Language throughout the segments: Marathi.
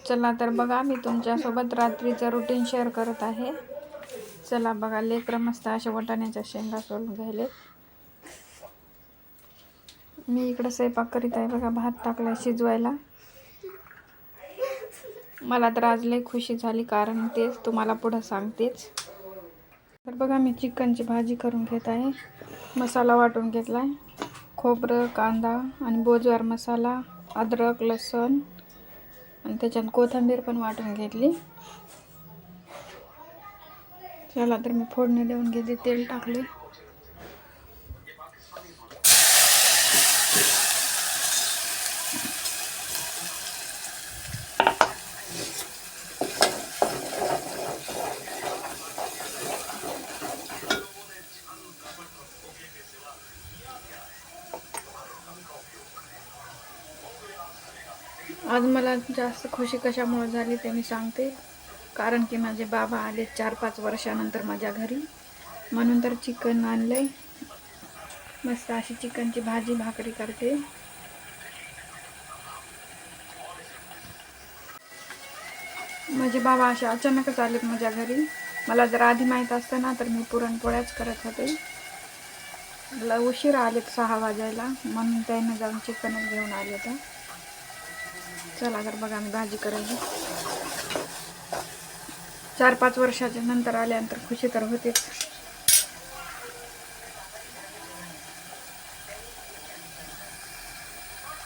चला तर बघा, मी तुमच्यासोबत रात्रीचं रुटीन शेअर करत आहे. चला बघा, लेकरं मस्त अशा वाटाण्याच्या शेंगा सोलून घ्यायले. मी इकडं स्वयंपाक करीत आहे बघा. भात टाकलाय शिजवायला. मला तर आज लई खुशी झाली, कारण तेच तुम्हाला पुढं सांगतेच. तर बघा, मी चिकनची भाजी करून घेत आहे. मसाला वाटून घेतलाय. खोबरं, कांदा आणि बोजवार मसाला, अद्रक, लसूण आणि त्याच्यात कोथिंबीर पण वाटून घेतली. चला तर मी फोडणी देऊन घेते. तेल टाकले. आज मला जास्त खुशी कशामुळे झाली ते मी सांगते. कारण की माझे बाबा आले 4-5 वर्षानंतर माझ्या घरी, म्हणून तर चिकन आणलंय. मस्त अशी चिकनची भाजी भाकरी करते. माझे बाबा असे अचानकच आलेत माझ्या घरी. मला जर आधी माहीत असतं ना तर मी पुरणपोळ्याच करत होते. मला उशीर आलेत 6 वाजायला, म्हणून त्याने जाऊन चिकनच घेऊन आले तर. चला तर बघा, मी भाजी करायची. 4-5 वर्षाच्या नंतर आल्यानंतर खुशी तर होतेच.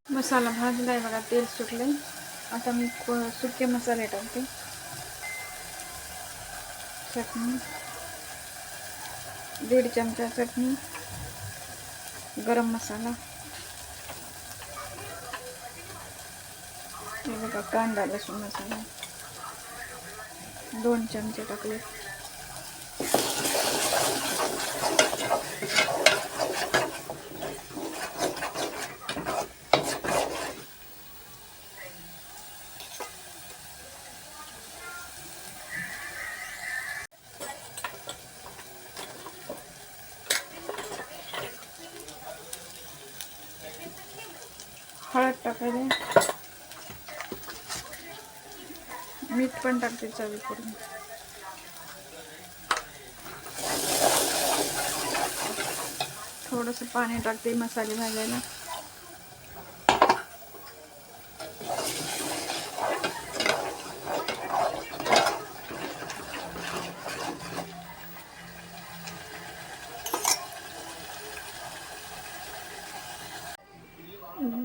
मसाला भाजलाय बघा, तेल सुटलंय. आता मी सुके मसाले टाकते. चटणी, 1.5 चमचा चटणी, गरम मसाला, हे बघा कांदा लसूण मसाला 2 चमचे टाकले. हळद टाकायचे. मीठ पण टाकते चवीपुरतं. थोडंसं पाणी टाकते मसाले भाजायला.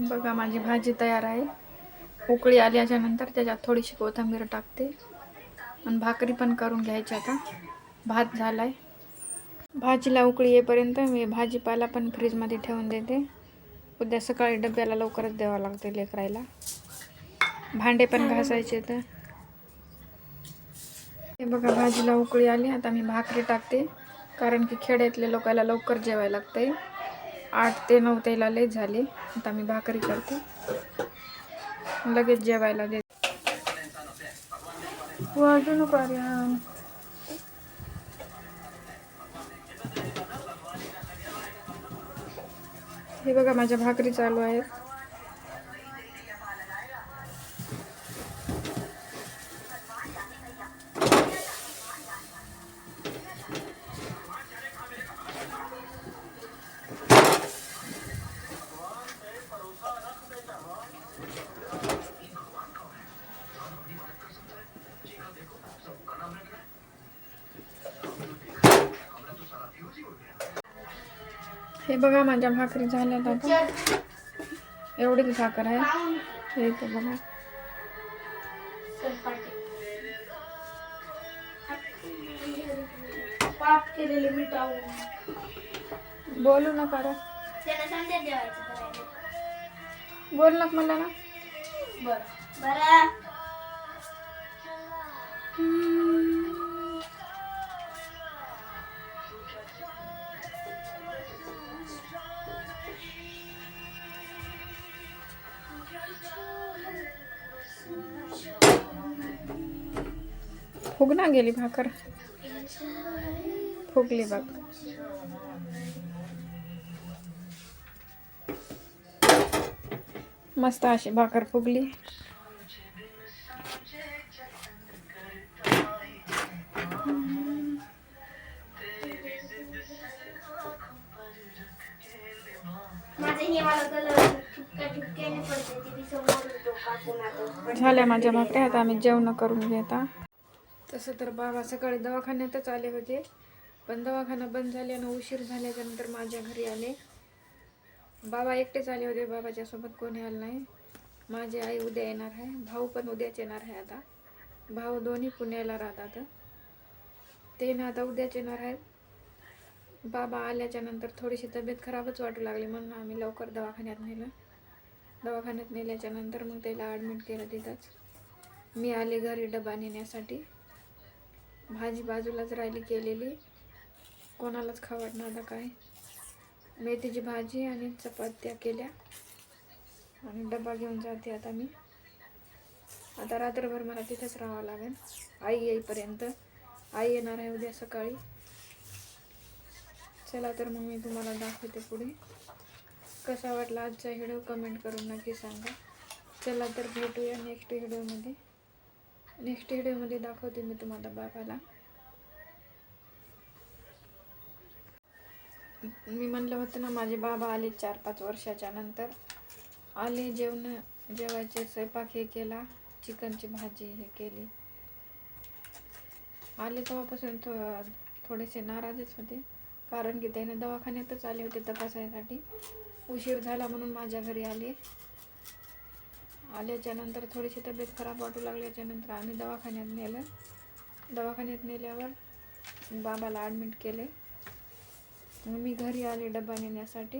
बघा, माझी भाजी तयार आहे. उकळी आल्याच्या नंतर त्याच्यात थोडीशी कोथिंबीर टाकते आणि भाकरी पण करून घ्यायची. आता भात झालाय. भाजीला उकळी येईपर्यंत मी भाजीपाला पण फ्रीजमध्ये ठेवून देते. उद्या सकाळी डब्याला लवकरच द्यावं लागते लेकरायला. भांडे पण घासायचे. तर हे बघा, भाजीला उकळी आली. आता मी भाकरी टाकते, कारण की खेड्यातल्या लोकांना लवकर जेवायला लागतंय. 8 ते 9 त्याला लय झाले. आता मी भाकरी करते, लगेच जेवायला देते. वाजू नको रे. हे बघा, माझ्या भाकरी चालू आहेत. हे बघा, माझ्या भाकरी झाल्यात. आता एवढीच भाकर आहे. हे इथं बघा. बोलू नका रे. बोल ना मला ना. फुगना गेली भाकर. फुगली बघ. मस्त अशी भाकर फुगली. झाल्या माझ्या भाकऱ्या. आता आम्ही जेवण करून घेता. तसं तर बाबा सकाळी दवाखान्यातच आले होते, पण दवाखाना बंद झाल्यानं उशीर झाल्याच्यानंतर माझ्या घरी आले. बाबा एकटेच आले होते, बाबाच्या सोबत कोणी आलं नाही. माझी आई उद्या येणार आहे, भाऊ पण उद्याच येणार आहे. आता भाऊ दोन्ही पुण्याला राहतात, ते ना आता उद्याच येणार आहेत. बाबा आल्याच्या नंतर थोडीशी तब्येत खराबच वाटू लागली, म्हणून आम्ही लवकर दवाखान्यात नेलं. दवाखान्यात नेल्याच्या नंतर मग त्याला ॲडमिट केलं तिथंच. मी आले घरी डबा नेण्यासाठी. भाजी बाजूलाच राहिली केलेली, कोणालाच खावडणार आता काय. मेथीची भाजी आणि चपात्या केल्या आणि डबा घेऊन जाते आता मी. आता रात्रभर मला तिथंच राहावं लागेल आई येईपर्यंत. आई येणार आहे उद्या सकाळी. चला तर मग मी तुम्हाला दाखवते पुढे. कसा वाटला आजचा व्हिडिओ कमेंट करून नक्की सांगा. चला तर भेटूया नेक्स्ट व्हिडिओमध्ये. नेक्स्ट व्हिडिओमध्ये दाखवते मी तुम्हाला बाबाला. मी म्हणलं होतं ना माझे बाबा आले 4-5 वर्षाच्या नंतर. आले, जेवायचे स्वयंपाक हे केला, चिकनची भाजी हे केली. आले तेव्हापासून थोडेसे नाराजच होते, कारण की त्याने दवाखान्यातच आले होते तपासायसाठी. उशीर झाला म्हणून माझ्या घरी आले. आल्याच्या नंतर थोडीशी तब्येत खराब वाटू लागल्याच्या नंतर आम्ही दवाखान्यात नेलं. दवाखान्यात नेल्यावर बाबाला ॲडमिट केले. मग मी घरी आले डबा नेण्यासाठी.